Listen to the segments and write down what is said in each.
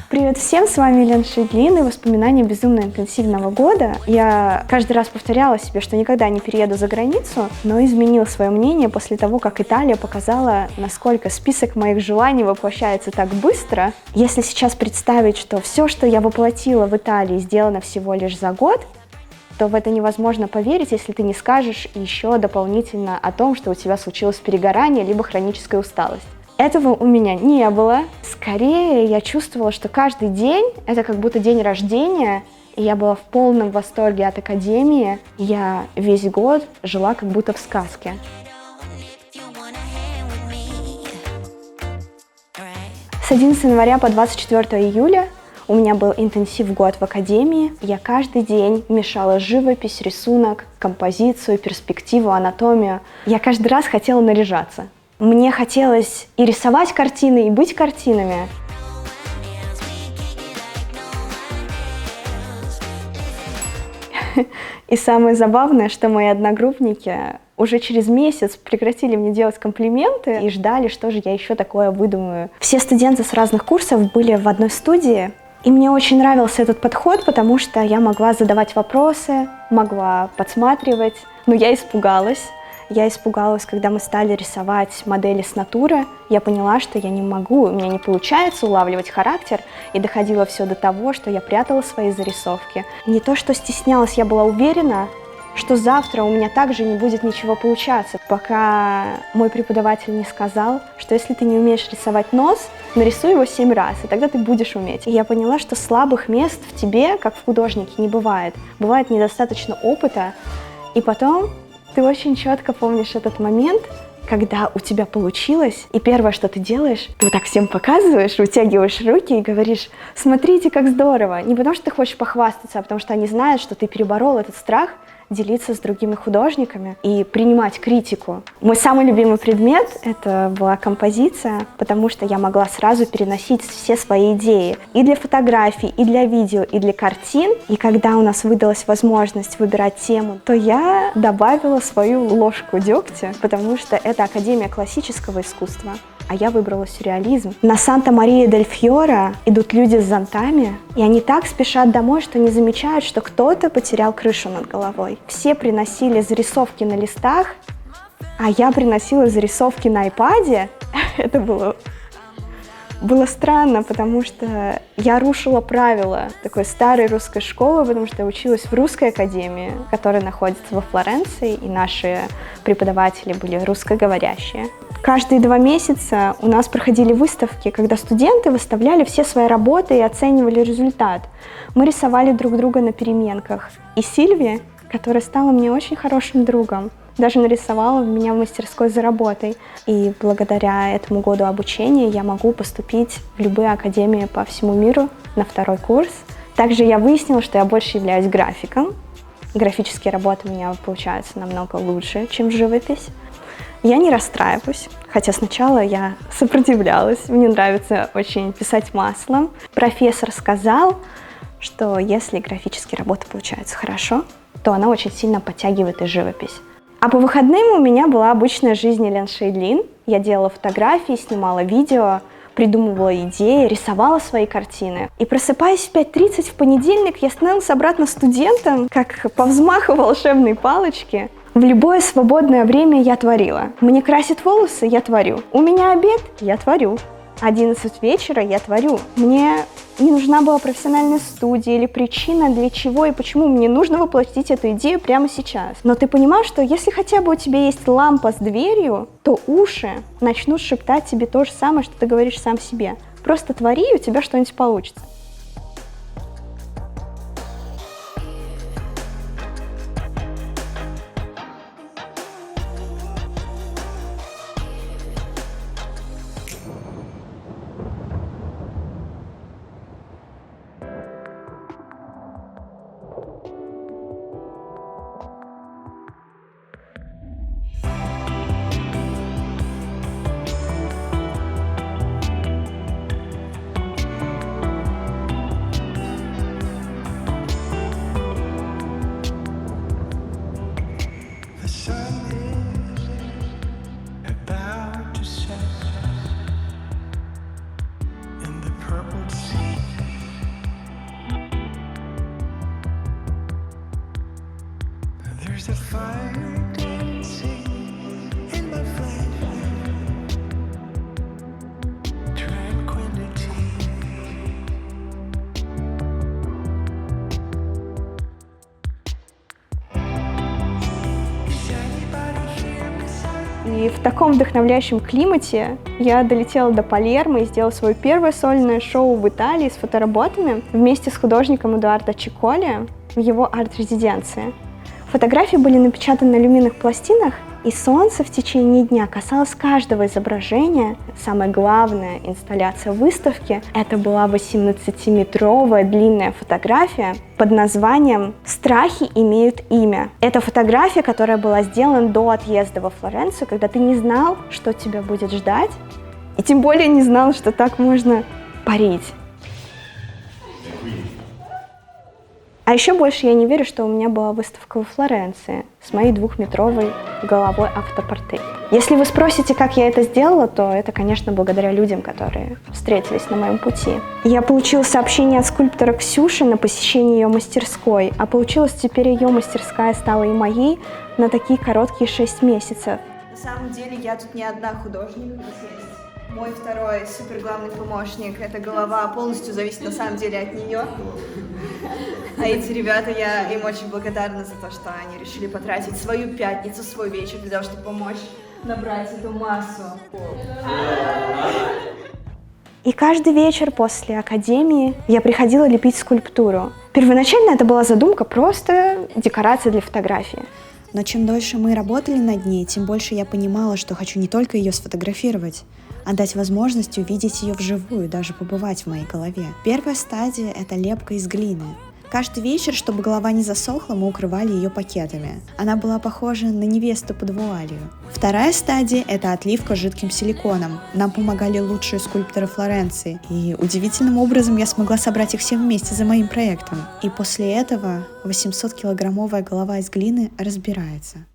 Привет всем, с вами Лена Шейдлин и воспоминания безумно интенсивного года. Я каждый раз повторяла себе, что никогда не перееду за границу, но изменила свое мнение после того, как Италия показала, насколько список моих желаний воплощается так быстро. Если сейчас представить, что все, что я воплотила в Италии, сделано всего лишь за год, то в это невозможно поверить, если ты не скажешь еще дополнительно о том, что у тебя случилось перегорание либо хроническая усталость. Этого у меня не было. Скорее, я чувствовала, что каждый день — это как будто день рождения, и я была в полном восторге от академии. Я весь год жила как будто в сказке. С 11 января по 24 июля у меня был интенсив-год в академии. Я каждый день мешала живопись, рисунок, композицию, перспективу, анатомию. Я каждый раз хотела наряжаться. Мне хотелось и рисовать картины, и быть картинами. И самое забавное, что мои одногруппники уже через месяц прекратили мне делать комплименты и ждали, что же я еще такое выдумаю. Все студенты с разных курсов были в одной студии, и мне очень нравился этот подход, потому что я могла задавать вопросы, могла подсматривать, но я испугалась. Я испугалась, когда мы стали рисовать модели с натуры. Я поняла, что я не могу, у меня не получается улавливать характер, и доходило все до того, что я прятала свои зарисовки. Не то, что стеснялась, я была уверена, что завтра у меня также не будет ничего получаться, пока мой преподаватель не сказал, что если ты не умеешь рисовать нос, нарисуй его 7 раз, и тогда ты будешь уметь. И я поняла, что слабых мест в тебе, как в художнике, не бывает. Бывает недостаточно опыта, и потом ты очень четко помнишь этот момент, когда у тебя получилось, и первое, что ты делаешь, ты вот так всем показываешь, вытягиваешь руки и говоришь: смотрите, как здорово. Не потому что ты хочешь похвастаться, а потому что они знают, что ты переборол этот страх делиться с другими художниками и принимать критику. Мой самый любимый предмет — это была композиция, потому что я могла сразу переносить все свои идеи и для фотографий, и для видео, и для картин. И когда у нас выдалась возможность выбирать тему, то я добавила свою ложку дегтя, потому что это Академия классического искусства, а я выбрала сюрреализм. На Санта-Мария-дель-Фьоре идут люди с зонтами, и они так спешат домой, что не замечают, что кто-то потерял крышу над головой. Все приносили зарисовки на листах, а я приносила зарисовки на iPad. Это было странно, потому что я рушила правила такой старой русской школы, потому что я училась в русской академии, которая находится во Флоренции, и наши преподаватели были русскоговорящие. Каждые 2 месяца у нас проходили выставки, когда студенты выставляли все свои работы и оценивали результат. Мы рисовали друг друга на переменках. И Сильвия, которая стала мне очень хорошим другом, даже нарисовала меня в мастерской за работой. И благодаря этому году обучения я могу поступить в любые академии по всему миру на 2-й курс. Также я выяснила, что я больше являюсь графиком. Графические работы у меня получаются намного лучше, чем живопись. Я не расстраиваюсь, хотя сначала я сопротивлялась. Мне нравится очень писать маслом. Профессор сказал, что если графические работы получаются хорошо, то она очень сильно подтягивает и живопись. А по выходным у меня была обычная жизнь Лены Шейдлин. Я делала фотографии, снимала видео, придумывала идеи, рисовала свои картины. И просыпаясь в 5:30 в понедельник, я становилась обратно студентом, как по взмаху волшебной палочки. В любое свободное время я творила. Мне красят волосы — я творю. У меня обед — я творю. 11 вечера — я творю. Мне не нужна была профессиональная студия или причина, для чего и почему мне нужно воплотить эту идею прямо сейчас. Но ты понимаешь, что если хотя бы у тебя есть лампа с дверью, то уши начнут шептать тебе то же самое, что ты говоришь сам себе. Просто твори, и у тебя что-нибудь получится. И в таком вдохновляющем климате я долетела до Палермо и сделала свое первое сольное шоу в Италии с фотоработами вместе с художником Эдуардо Чиколи в его арт-резиденции. Фотографии были напечатаны на алюминиевых пластинах, и солнце в течение дня касалось каждого изображения. Самая главная инсталляция выставки — это была 18-метровая длинная фотография под названием «Страхи имеют имя». Это фотография, которая была сделана до отъезда во Флоренцию, когда ты не знал, что тебя будет ждать, и тем более не знал, что так можно парить. А еще больше я не верю, что у меня была выставка во Флоренции с моей 2-метровой головой автопортрет. Если вы спросите, как я это сделала, то это, конечно, благодаря людям, которые встретились на моем пути. Я получила сообщение от скульптора Ксюши на посещение ее мастерской, а получилось теперь ее мастерская стала и моей на такие короткие 6 месяцев. На самом деле я тут не одна художник. Мой второй супер главный помощник, эта голова полностью зависит на самом деле от нее. А эти ребята, я им очень благодарна за то, что они решили потратить свою пятницу, свой вечер для того, чтобы помочь набрать эту массу. И каждый вечер после академии я приходила лепить скульптуру. Первоначально это была задумка просто декорация для фотографии. Но чем дольше мы работали над ней, тем больше я понимала, что хочу не только ее сфотографировать, а дать возможность увидеть ее вживую, даже побывать в моей голове. Первая стадия — это лепка из глины. Каждый вечер, чтобы голова не засохла, мы укрывали ее пакетами. Она была похожа на невесту под вуалью. Вторая стадия — это отливка жидким силиконом. Нам помогали лучшие скульпторы Флоренции, и удивительным образом я смогла собрать их все вместе за моим проектом. И после этого 800-килограммовая голова из глины разбирается.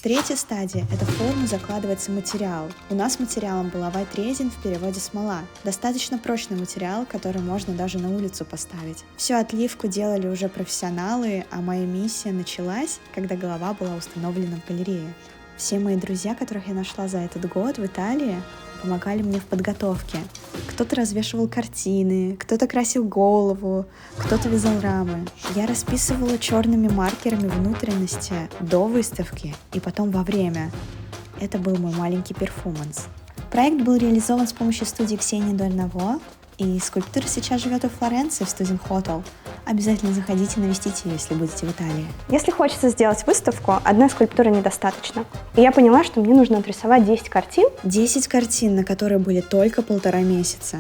Третья стадия — это в форму закладывается материал. У нас материалом была white resin, в переводе смола. Достаточно прочный материал, который можно даже на улицу поставить. Всю отливку делали уже профессионалы, а моя миссия началась, когда голова была установлена в галерее. Все мои друзья, которых я нашла за этот год в Италии, помогали мне в подготовке. Кто-то развешивал картины, кто-то красил голову, кто-то вязал рамы. Я расписывала черными маркерами внутренности до выставки и потом во время. Это был мой маленький перформанс. Проект был реализован с помощью студии Ксении Дольнаво, и скульптура сейчас живет во Флоренции в Student Hotel. Обязательно заходите навестить ее, если будете в Италии. Если хочется сделать выставку, одной скульптуры недостаточно. И я поняла, что мне нужно отрисовать 10 картин. 10 картин, на которые были только 1,5 месяца.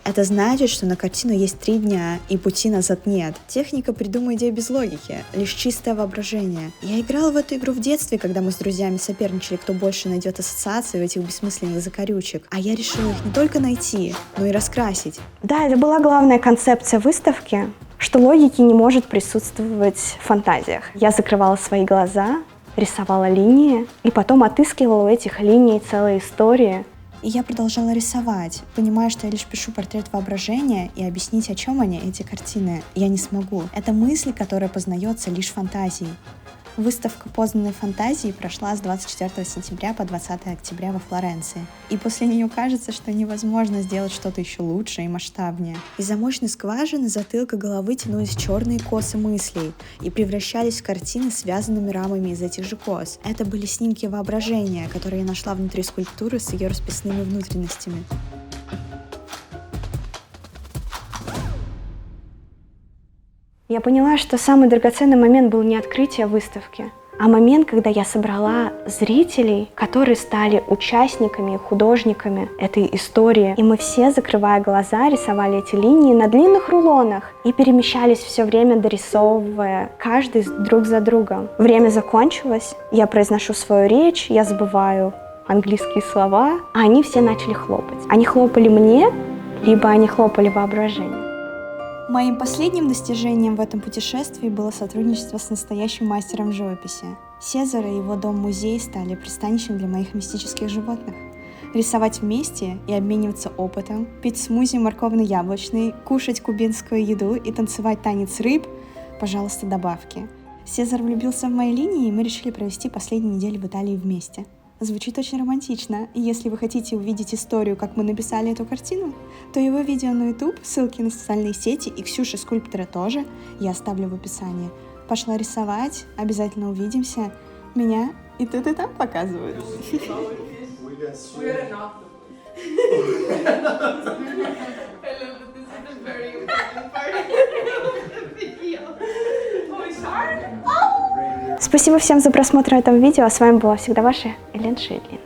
Это значит, что на картину есть 3 дня, и пути назад нет. Техника «придумай идею без логики», лишь чистое воображение. Я играла в эту игру в детстве, когда мы с друзьями соперничали, кто больше найдет ассоциации в этих бессмысленных закорючек. А я решила их не только найти, но и раскрасить. Да, это была главная концепция выставки, что логики не может присутствовать в фантазиях. Я закрывала свои глаза, рисовала линии, и потом отыскивала у этих линий целые истории. И я продолжала рисовать, понимая, что я лишь пишу портрет воображения, и объяснить, о чем они, эти картины, я не смогу. Это мысль, которая познается лишь фантазией. Выставка познанной фантазии прошла с 24 сентября по 20 октября во Флоренции. И после нее кажется, что невозможно сделать что-то еще лучше и масштабнее. Из-за мощной скважины затылка головы тянулись черные косы мыслей и превращались в картины с связанными рамами из этих же кос. Это были снимки воображения, которые я нашла внутри скульптуры с ее расписными внутренностями. Я поняла, что самый драгоценный момент был не открытие выставки, а момент, когда я собрала зрителей, которые стали участниками, художниками этой истории. И мы все, закрывая глаза, рисовали эти линии на длинных рулонах и перемещались все время, дорисовывая каждый друг за другом. Время закончилось, я произношу свою речь, я забываю английские слова, а они все начали хлопать. Они хлопали мне, либо они хлопали воображению. Моим последним достижением в этом путешествии было сотрудничество с настоящим мастером живописи. Сезар и его дом-музей стали пристанищем для моих мистических животных. Рисовать вместе и обмениваться опытом, пить смузи морковно-яблочный, кушать кубинскую еду и танцевать танец рыб — пожалуйста, добавки. Сезар влюбился в мои линии, и мы решили провести последнюю неделю в Италии вместе. Звучит очень романтично, и если вы хотите увидеть историю, как мы написали эту картину, то его видео на YouTube, ссылки на социальные сети и Ксюши скульптора тоже я оставлю в описании. Пошла рисовать, обязательно увидимся. Меня И тут и там показывают. Спасибо всем за просмотр этого видео. С вами была всегда ваша Елена Шейдлин.